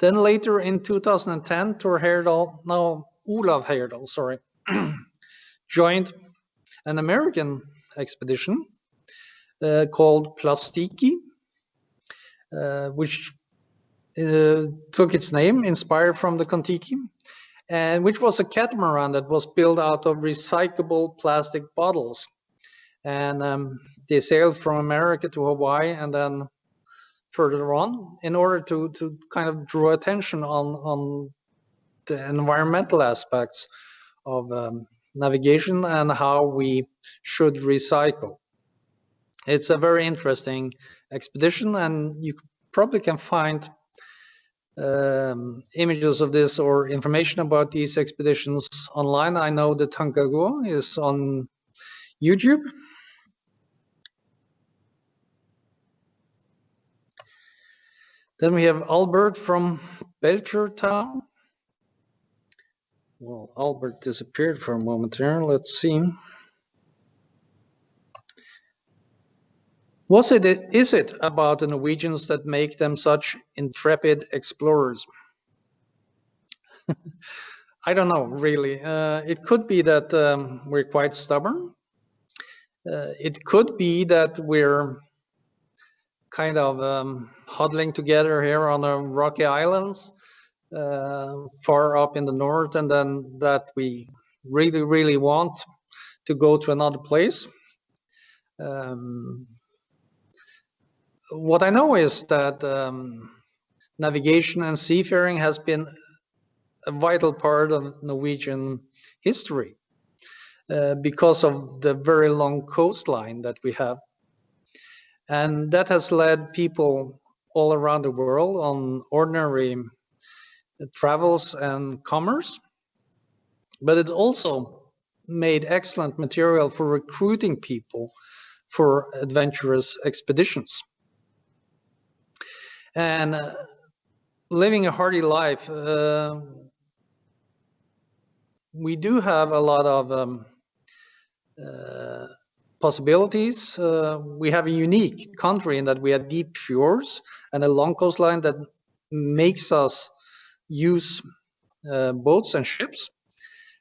S1: Then later in 2010, Thor Heyerdahl, now Olav Heyerdahl, sorry, joined an American expedition called Plastiki, which took its name, inspired from the Kon-Tiki, and which was a catamaran that was built out of recyclable plastic bottles. And they sailed from America to Hawaii and then further on in order to kind of draw attention on the environmental aspects of navigation and how we should recycle. It's a very interesting expedition, and you probably can find images of this or information about these expeditions online. I know the Tankago is on YouTube. Then we have Albert from Belchertown. Well, Albert disappeared for a moment there. Let's see. Is it about the Norwegians that make them such intrepid explorers? I don't know, really. It could be that we're quite stubborn. It could be that we're kind of huddling together here on the rocky islands far up in the north, and then that we really, really want to go to another place. What I know is that navigation and seafaring has been a vital part of Norwegian history because of the very long coastline that we have. And that has led people all around the world on ordinary travels and commerce. But it also made excellent material for recruiting people for adventurous expeditions. And living a hardy life, we do have a lot of possibilities. We have a unique country in that we have deep fjords and a long coastline that makes us use boats and ships.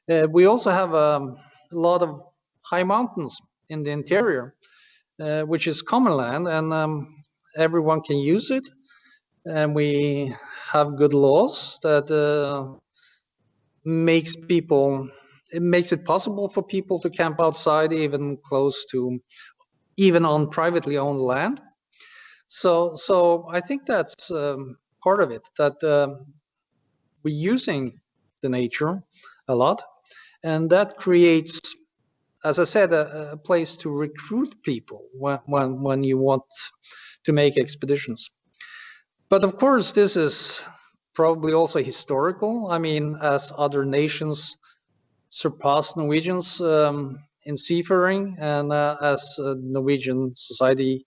S1: We also have a lot of high mountains in the interior, which is common land, and everyone can use it. And we have good laws that makes it possible for people to camp outside, even on privately owned land. So I think that's part of it, that we're using the nature a lot, and that creates, as I said, a place to recruit people when you want to make expeditions. But of course, this is probably also historical. I mean, as other nations surpassed Norwegians in seafaring, and as Norwegian society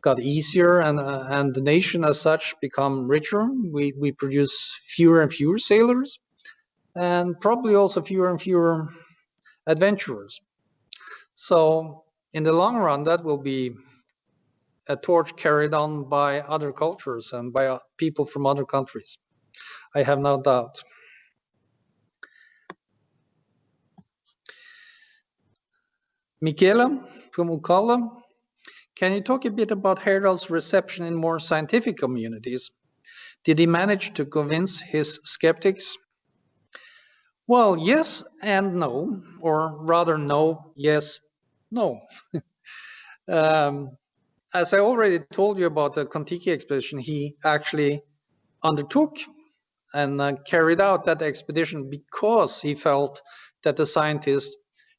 S1: got easier and the nation as such become richer, we produce fewer and fewer sailors, and probably also fewer and fewer adventurers. So in the long run, that will be a torch carried on by other cultures and by people from other countries. I have no doubt. Michela from Ukala, can you talk a bit about Heyerdahl's reception in more scientific communities? Did he manage to convince his skeptics? Well, yes and no, or rather no, yes, no. As I already told you about the Kon-Tiki expedition, he actually undertook and carried out that expedition because he felt that the scientists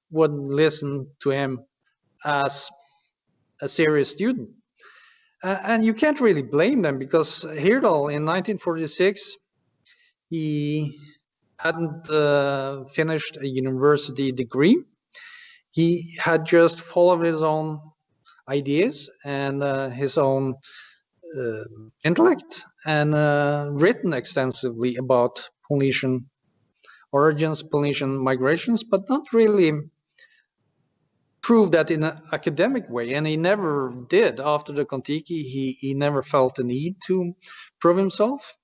S1: wouldn't listen to him as a serious student. And you can't really blame them, because Heyerdahl in 1946, he hadn't finished a university degree. He had just followed his own ideas and his own intellect, and written extensively about Polynesian origins, Polynesian migrations, but not really proved that in an academic way. And he never did. After the Kon-Tiki, he never felt the need to prove himself.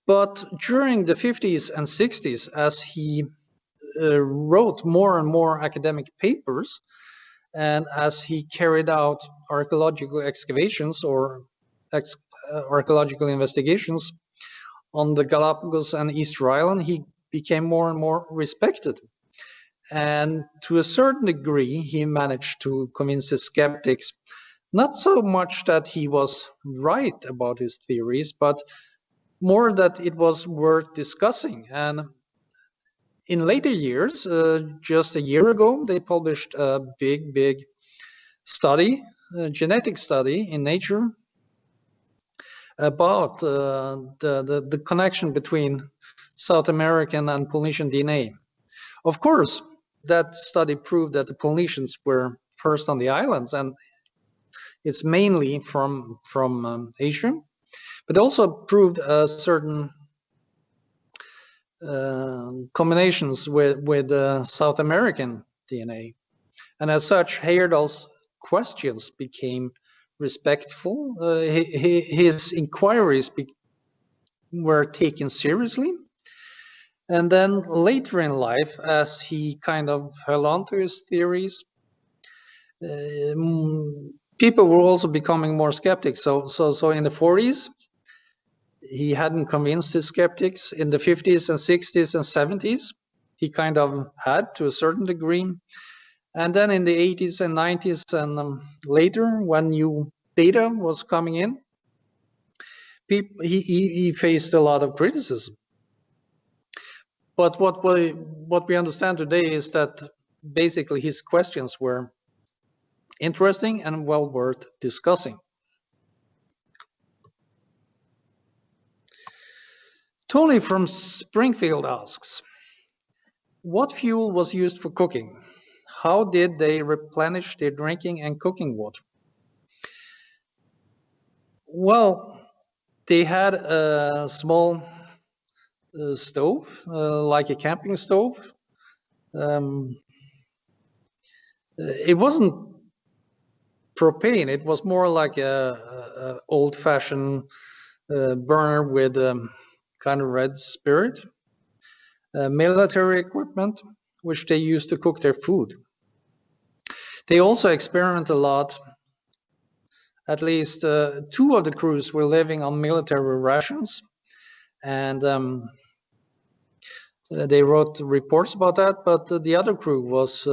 S1: But during the 50s and 60s, as he wrote more and more academic papers, and as he carried out archaeological excavations or archaeological investigations on the Galapagos and Easter Island, he became more and more respected. And to a certain degree, he managed to convince his skeptics, not so much that he was right about his theories, but more that it was worth discussing. And in later years, just a year ago, they published a big study, a genetic study in Nature, about the connection between South American and Polynesian DNA. Of course, that study proved that the Polynesians were first on the islands, and it's mainly from Asia, but also proved certain combinations with South American DNA. And as such, Heyerdahl's questions became respectful. His inquiries were taken seriously. And then later in life, as he kind of held on to his theories, people were also becoming more skeptics. So in the 40s, he hadn't convinced his skeptics. In the 50s and 60s and 70s, he kind of had to a certain degree. And then in the 80s and 90s and later, when new data was coming in, he faced a lot of criticism. But what we understand today is that basically his questions were interesting and well worth discussing. Tony from Springfield asks, what fuel was used for cooking? How did they replenish their drinking and cooking water? Well, they had a small stove, like a camping stove. It wasn't propane, it was more like a old-fashioned burner with kind of red spirit. Military equipment, which they used to cook their food. They also experiment a lot. At least 2 of the crews were living on military rations, and they wrote reports about that, but the other crew was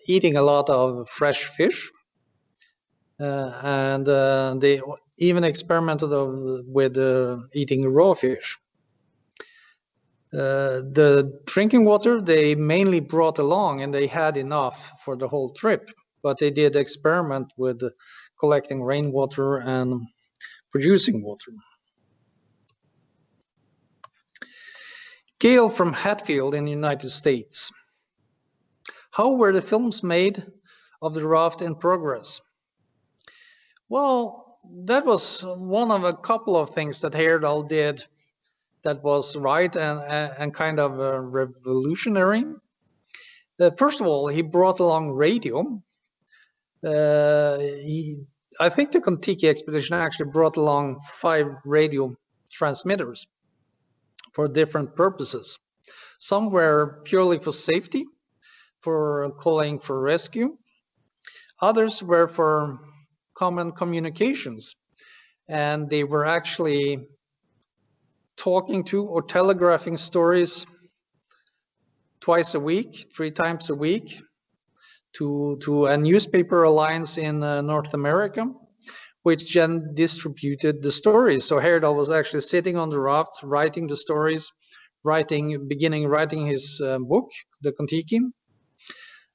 S1: eating a lot of fresh fish, and they even experimented with eating raw fish. The drinking water they mainly brought along, and they had enough for the whole trip, but they did experiment with collecting rainwater and producing water. Gail from Hatfield in the United States. How were the films made of the raft in progress? Well, that was one of a couple of things that Heyerdahl did that was right and kind of revolutionary. First of all, he brought along radio. I think the Kon-Tiki expedition actually brought along 5 radio transmitters for different purposes. Some were purely for safety, for calling for rescue. Others were for common communications, and they were actually talking to or telegraphing stories twice a week, 3 times a week, to a newspaper alliance in North America, which then distributed the stories. So Heyerdahl was actually sitting on the raft, writing the stories, beginning writing his book, the Kon-Tiki,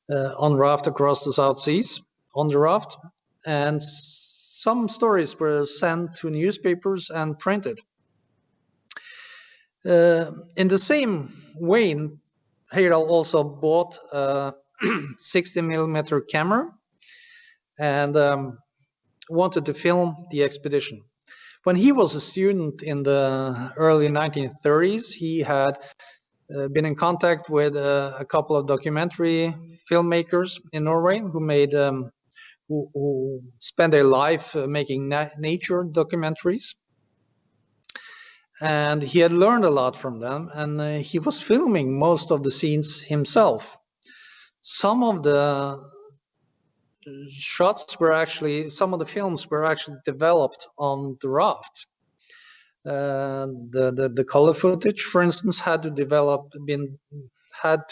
S1: on raft across the South Seas, on the raft. And some stories were sent to newspapers and printed. In the same way, Heyerdahl also bought a 60mm camera and wanted to film the expedition. When he was a student in the early 1930s, he had been in contact with a couple of documentary filmmakers in Norway who spent their life making nature documentaries. And he had learned a lot from them, and he was filming most of the scenes himself. Some of the some of the films were actually developed on the raft. The color footage, for instance, had to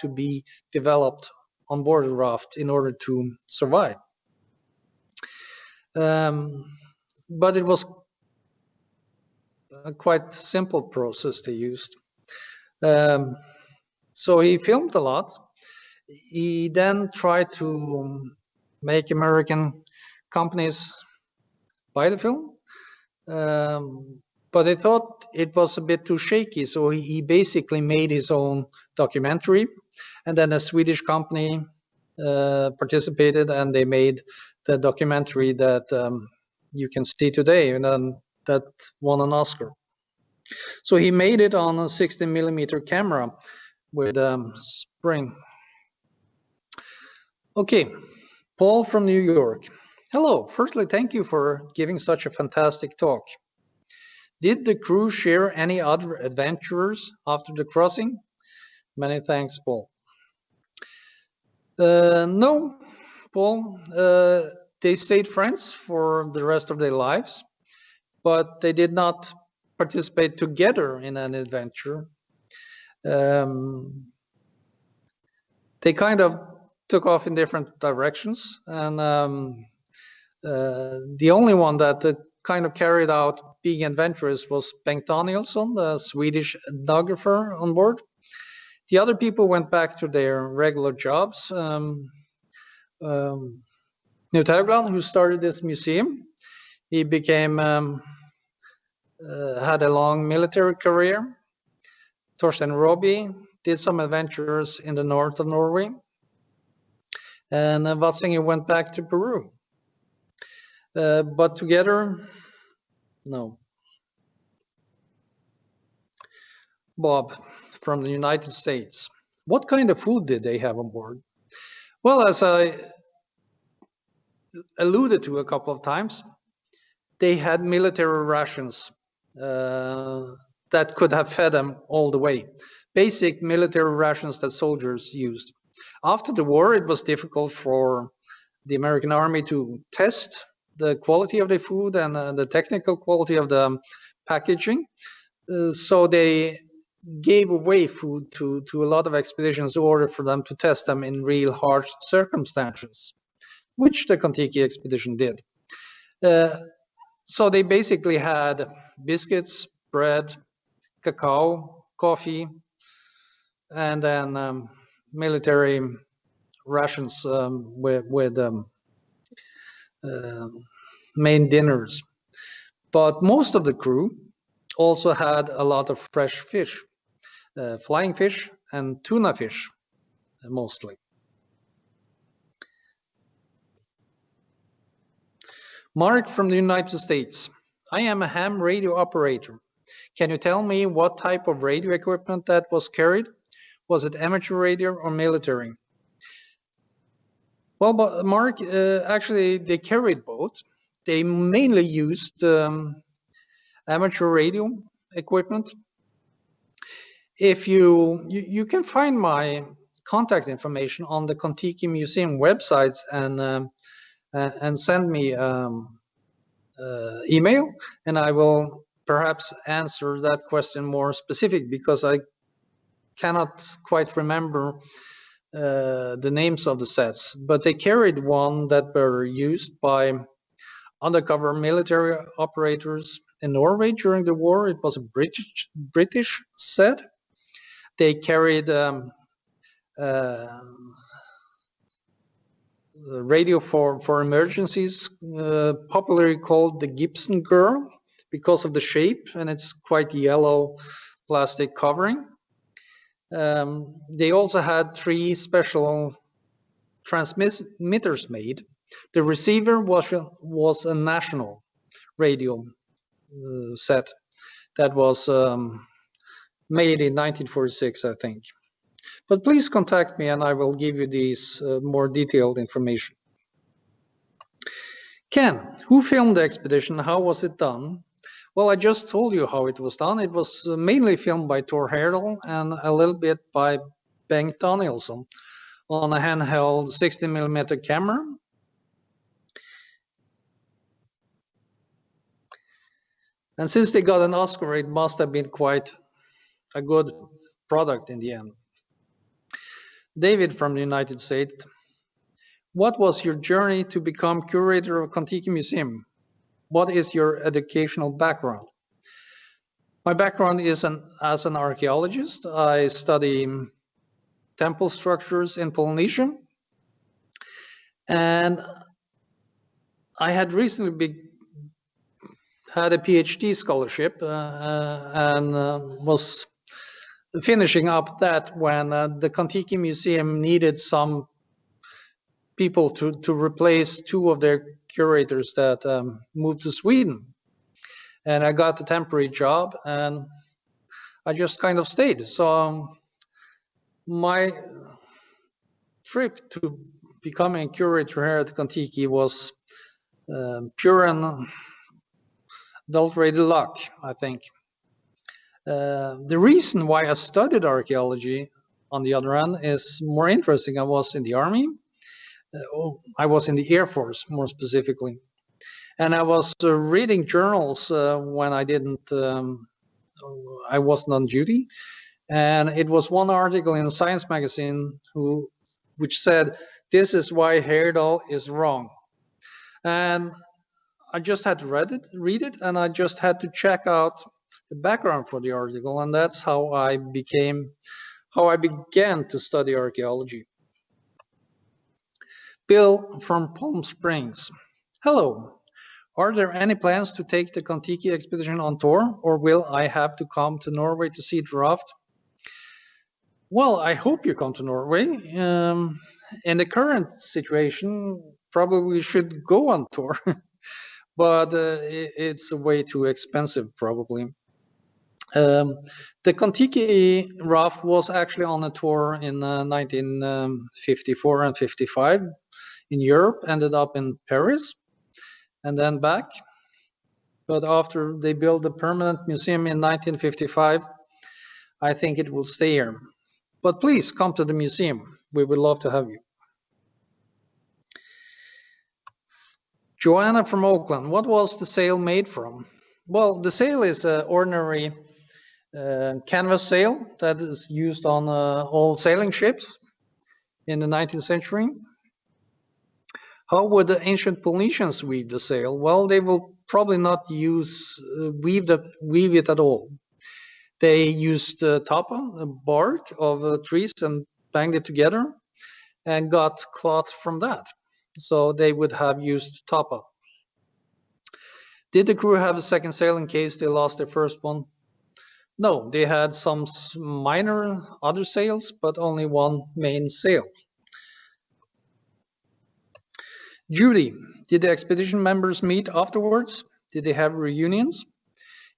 S1: be developed on board the raft in order to survive. But it was a quite simple process they used. So he filmed a lot. He then tried to make American companies buy the film, But they thought it was a bit too shaky, so he basically made his own documentary, and then a Swedish company participated, and they made the documentary that you can see today, and then that won an Oscar. So he made it on a 16mm camera with spring. Okay, Paul from New York. Hello, firstly, thank you for giving such a fantastic talk. Did the crew share any other adventures after the crossing? Many thanks, Paul. No, Paul. They stayed friends for the rest of their lives, but they did not participate together in an adventure. They kind of took off in different directions, and the only one that kind of carried out being adventurous was Bengt Danielsson, the Swedish ethnographer on board. The other people went back to their regular jobs. Knut Haugland, who started this museum, he became had a long military career. Torstein Robbie did some adventures in the north of Norway, and Watzinger went back to Peru. But together, no. Bob from the United States. What kind of food did they have on board? Well, as I alluded to a couple of times, they had military rations that could have fed them all the way. Basic military rations that soldiers used. After the war, it was difficult for the American Army to test the quality of the food and the technical quality of the packaging. So they gave away food to a lot of expeditions in order for them to test them in real harsh circumstances, which the Kon-Tiki expedition did. So they basically had biscuits, bread, cacao, coffee, and then military rations with main dinners. But most of the crew also had a lot of fresh fish, flying fish and tuna fish, mostly. Mark from the United States. I am a ham radio operator. Can you tell me what type of radio equipment that was carried? Was it amateur radio or military? Well, but Mark, actually, they carried both. They mainly used amateur radio equipment. If you can find my contact information on the Kon-Tiki Museum websites and send me email, and I will perhaps answer that question more specific, because I cannot quite remember the names of the sets, but they carried one that were used by undercover military operators in Norway during the war. It was a British set. They carried radio for emergencies, popularly called the Gibson Girl because of the shape, and it's quite yellow plastic covering. They also had 3 special transmitters made. The receiver was a national radio set that was made in 1946, I think. But please contact me and I will give you these more detailed information. Ken, who filmed the expedition? How was it done? Well, I just told you how it was done. It was mainly filmed by Thor Heyerdahl and a little bit by Bengt Danielsson on a handheld 16mm camera. And since they got an Oscar, it must have been quite a good product in the end. David from the United States. What was your journey to become curator of Kon-Tiki Museum? What is your educational background? My background is as an archaeologist. I study temple structures in Polynesia. And I had recently had a PhD scholarship and was finishing up that when the Kon-Tiki Museum needed some people to replace two of their curators that moved to Sweden. And I got a temporary job and I just kind of stayed. So my trip to becoming a curator here at Kon-Tiki was pure and adulterated luck, I think. The reason why I studied archaeology, on the other hand, is more interesting. I was in the Army. I was in the Air Force, more specifically. And I was reading journals when I wasn't on duty. And it was one article in Science magazine which said, "This is why Heyerdahl is wrong." And I just had to read it, and I just had to check out the background for the article, and that's how I began to study archaeology. Bill from Palm Springs. Hello. Are there any plans to take the Kon-Tiki expedition on tour, or will I have to come to Norway to see the raft? Well, I hope you come to Norway. In the current situation, probably we should go on tour, but it's way too expensive, probably. The Kon-Tiki raft was actually on a tour in 1954 and 55 in Europe, ended up in Paris, and then back. But after they built a permanent museum in 1955, I think it will stay here. But please come to the museum. We would love to have you. Joanna from Oakland, what was the sail made from? Well, the sail is an ordinary canvas sail that is used on all sailing ships in the 19th century. How would the ancient Polynesians weave the sail? Well, they will probably not weave it at all. They used tapa, the bark of trees, and banged it together and got cloth from that. So they would have used tapa. Did the crew have a second sail in case they lost their first one? No, they had some minor other sails, but only one main sail. Judy, did the expedition members meet afterwards? Did they have reunions?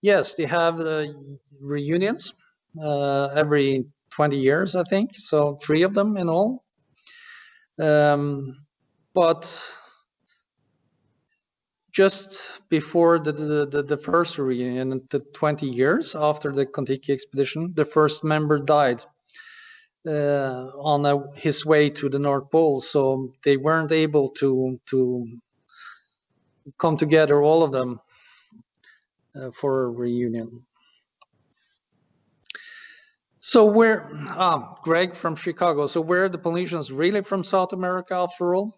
S1: Yes, they have reunions every 20 years, I think. So 3 of them in all. But just before the first reunion, the 20 years after the Kon-Tiki expedition, the first member died on his way to the North Pole. So they weren't able to come together, all of them, for a reunion. So Greg from Chicago. So were the Polynesians really from South America after all?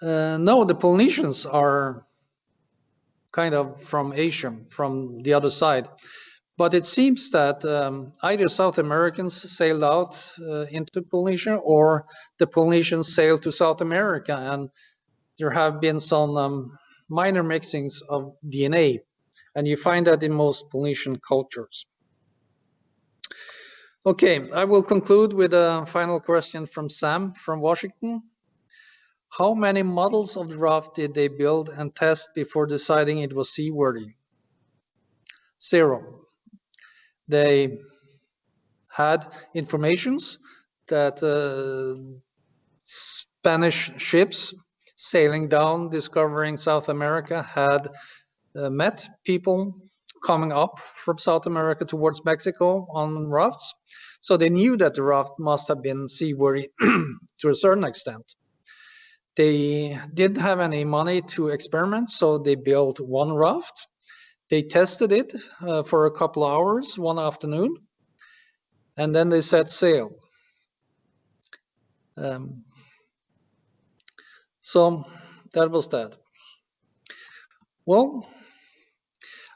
S1: No, the Polynesians are kind of from Asia, from the other side. But it seems that either South Americans sailed out into Polynesia, or the Polynesians sailed to South America, and there have been some minor mixings of DNA, and you find that in most Polynesian cultures. Okay, I will conclude with a final question from Sam from Washington. How many models of the raft did they build and test before deciding it was seaworthy? 0. They had informations that Spanish ships sailing down, discovering South America, had met people coming up from South America towards Mexico on rafts. So they knew that the raft must have been seaworthy to a certain extent. They didn't have any money to experiment, so they built one raft. They tested it for a couple of hours one afternoon, and then they set sail. So that was that. Well,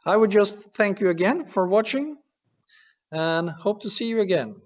S1: I would just thank you again for watching and hope to see you again.